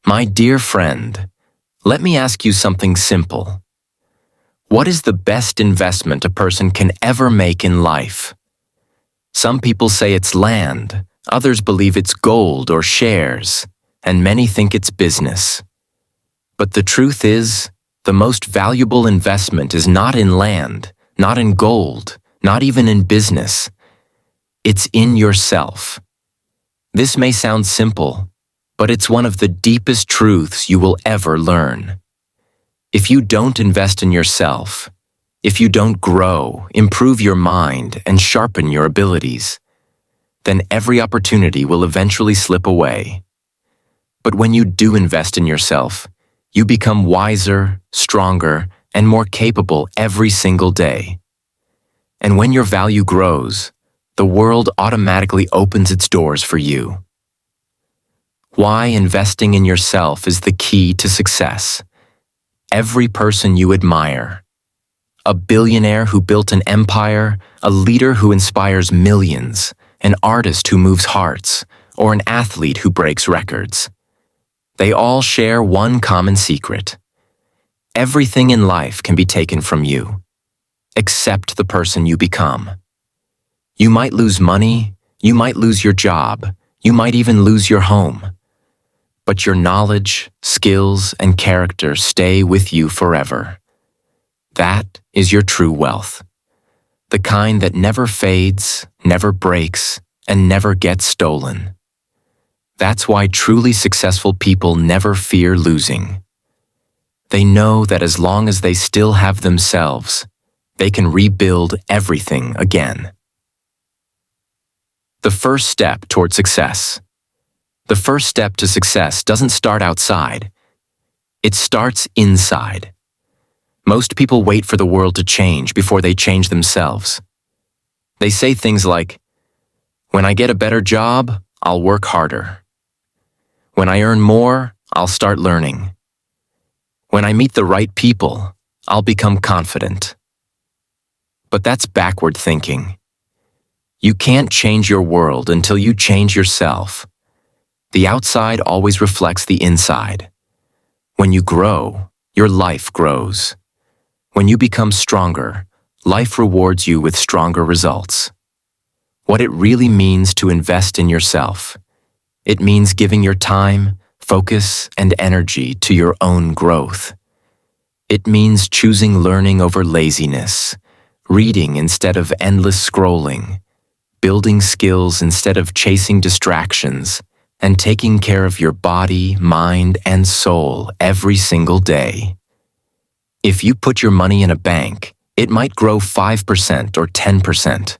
My dear friend, let me ask you something simple. What is the best investment a person can ever make in life? Some people say it's land, others believe it's gold or shares, and many think it's business. But the truth is, the most valuable investment is not in land, not in gold, not even in business. It's in yourself. This may sound simple, but it's one of the deepest truths you will ever learn. If you don't invest in yourself, if you don't grow, improve your mind, and sharpen your abilities, then every opportunity will eventually slip away. But when you do invest in yourself, you become wiser, stronger, and more capable every single day. And when your value grows, the world automatically opens its doors for you. Why investing in yourself is the key to success. Every person you admire, a billionaire who built an empire, a leader who inspires millions, an artist who moves hearts, or an athlete who breaks records. They all share one common secret. Everything in life can be taken from you, except the person you become. You might lose money, you might lose your job, you might even lose your home. But your knowledge, skills, and character stay with you forever. That is your true wealth. The kind that never fades, never breaks, and never gets stolen. That's why truly successful people never fear losing. They know that as long as they still have themselves, they can rebuild everything again. The first step toward success. The first step to success doesn't start outside. It starts inside. Most people wait for the world to change before they change themselves. They say things like, "When I get a better job, I'll work harder. When I earn more, I'll start learning. When I meet the right people, I'll become confident." But that's backward thinking. You can't change your world until you change yourself. The outside always reflects the inside. When you grow, your life grows. When you become stronger, life rewards you with stronger results. What it really means to invest in yourself. It means giving your time, focus, and energy to your own growth. It means choosing learning over laziness, reading instead of endless scrolling, building skills instead of chasing distractions, and taking care of your body, mind, and soul every single day. If you put your money in a bank, it might grow 5% or 10%.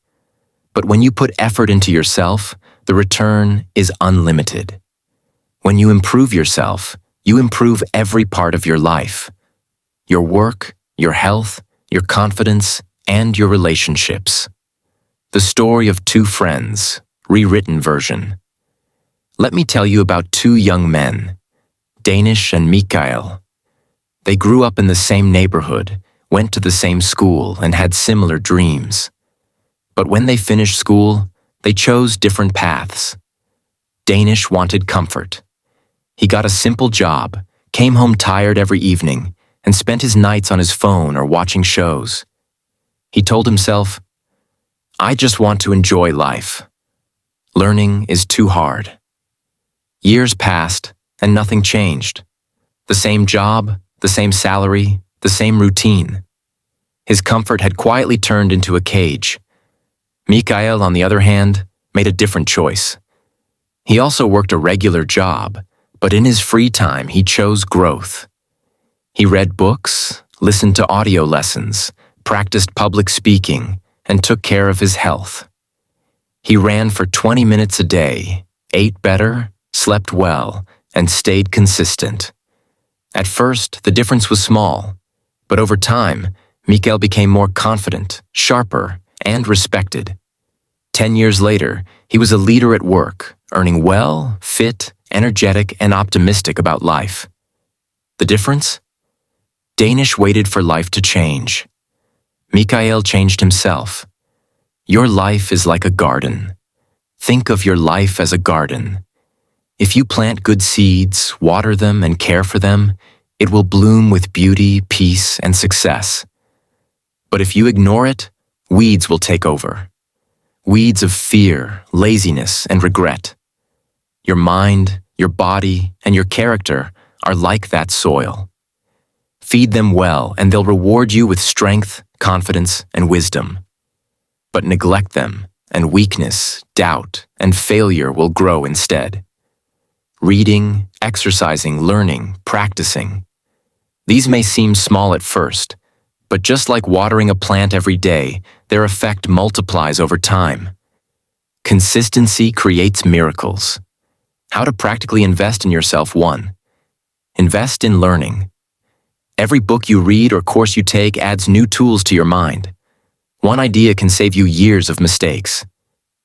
But when you put effort into yourself, the return is unlimited. When you improve yourself, you improve every part of your life. Your work, your health, your confidence, and your relationships. The story of two friends, rewritten version. Let me tell you about two young men, Danish and Mikael. They grew up in the same neighborhood, went to the same school, and had similar dreams. But when they finished school, they chose different paths. Danish wanted comfort. He got a simple job, came home tired every evening, and spent his nights on his phone or watching shows. He told himself, "I just want to enjoy life. Learning is too hard." Years passed, and nothing changed. The same job, the same salary, the same routine. His comfort had quietly turned into a cage. Mikael, on the other hand, made a different choice. He also worked a regular job, but in his free time he chose growth. He read books, listened to audio lessons, practiced public speaking, and took care of his health. He ran for 20 minutes a day, ate better, slept well, and stayed consistent. At first, the difference was small, but over time, Mikael became more confident, sharper, and respected. 10 years later, he was a leader at work, earning well, fit, energetic, and optimistic about life. The difference? Danish waited for life to change. Mikael changed himself. Your life is like a garden. Think of your life as a garden. If you plant good seeds, water them, and care for them, it will bloom with beauty, peace, and success. But if you ignore it, weeds will take over. Weeds of fear, laziness, and regret. Your mind, your body, and your character are like that soil. Feed them well, and they'll reward you with strength, confidence, and wisdom. But neglect them, and weakness, doubt, and failure will grow instead. Reading, exercising, learning, practicing. These may seem small at first, but just like watering a plant every day, their effect multiplies over time. Consistency creates miracles. How to practically invest in yourself. 1. Invest in learning. Every book you read or course you take adds new tools to your mind. One idea can save you years of mistakes.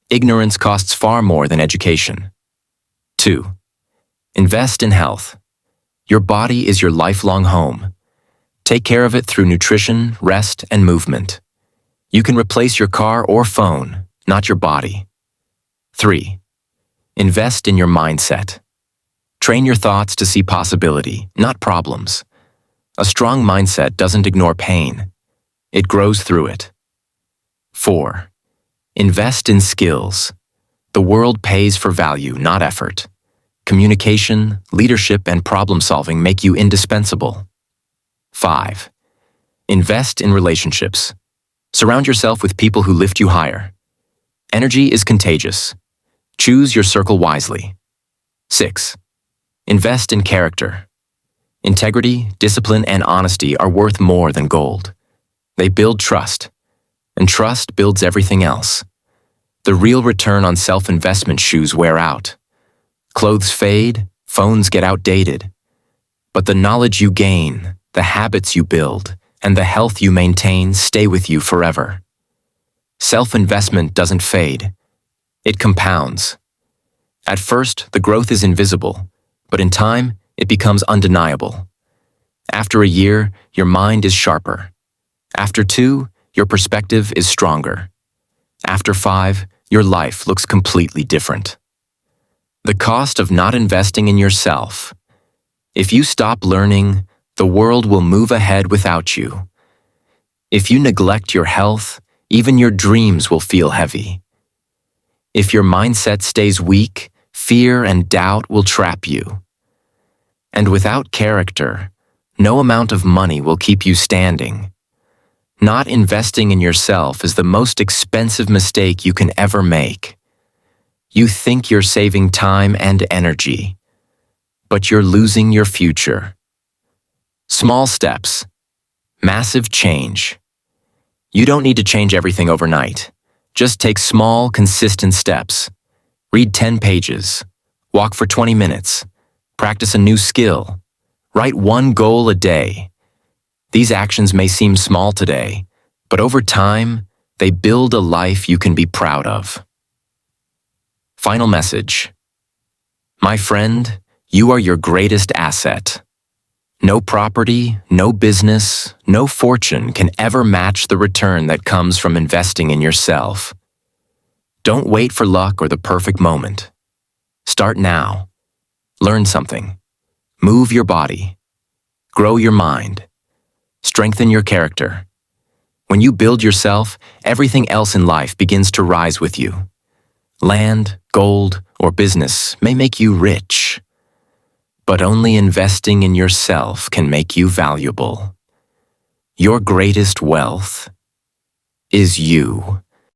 Ignorance costs far more than education. 2. Invest in health. Your body is your lifelong home. Take care of it through nutrition, rest, and movement. You can replace your car or phone, not your body. 3. Invest in your mindset. Train your thoughts to see possibility, not problems. A strong mindset doesn't ignore pain. It grows through it. 4. Invest in skills. The world pays for value, not effort. Communication, leadership, and problem-solving make you indispensable. 5. Invest in relationships. Surround yourself with people who lift you higher. Energy is contagious. Choose your circle wisely. 6. Invest in character. Integrity, discipline, and honesty are worth more than gold. They build trust, and trust builds everything else. The real return on self-investment shoes wear out. Clothes fade, phones get outdated. But the knowledge you gain, the habits you build, and the health you maintain stay with you forever. Self-investment doesn't fade. It compounds. At first, the growth is invisible, but in time, it becomes undeniable. After a year, your mind is sharper. After 2, your perspective is stronger. After 5, your life looks completely different. The cost of not investing in yourself. If you stop learning, the world will move ahead without you. If you neglect your health, even your dreams will feel heavy. If your mindset stays weak, fear and doubt will trap you. And without character, no amount of money will keep you standing. Not investing in yourself is the most expensive mistake you can ever make. You think you're saving time and energy, but you're losing your future. Small steps, massive change. You don't need to change everything overnight. Just take small, consistent steps. Read 10 pages. Walk for 20 minutes. Practice a new skill. Write one goal a day. These actions may seem small today, but over time, they build a life you can be proud of. Final message. My friend, you are your greatest asset. No property, no business, no fortune can ever match the return that comes from investing in yourself. Don't wait for luck or the perfect moment. Start now. Learn something. Move your body. Grow your mind. Strengthen your character. When you build yourself, everything else in life begins to rise with you. Land, gold, or business may make you rich, but only investing in yourself can make you valuable. Your greatest wealth is you.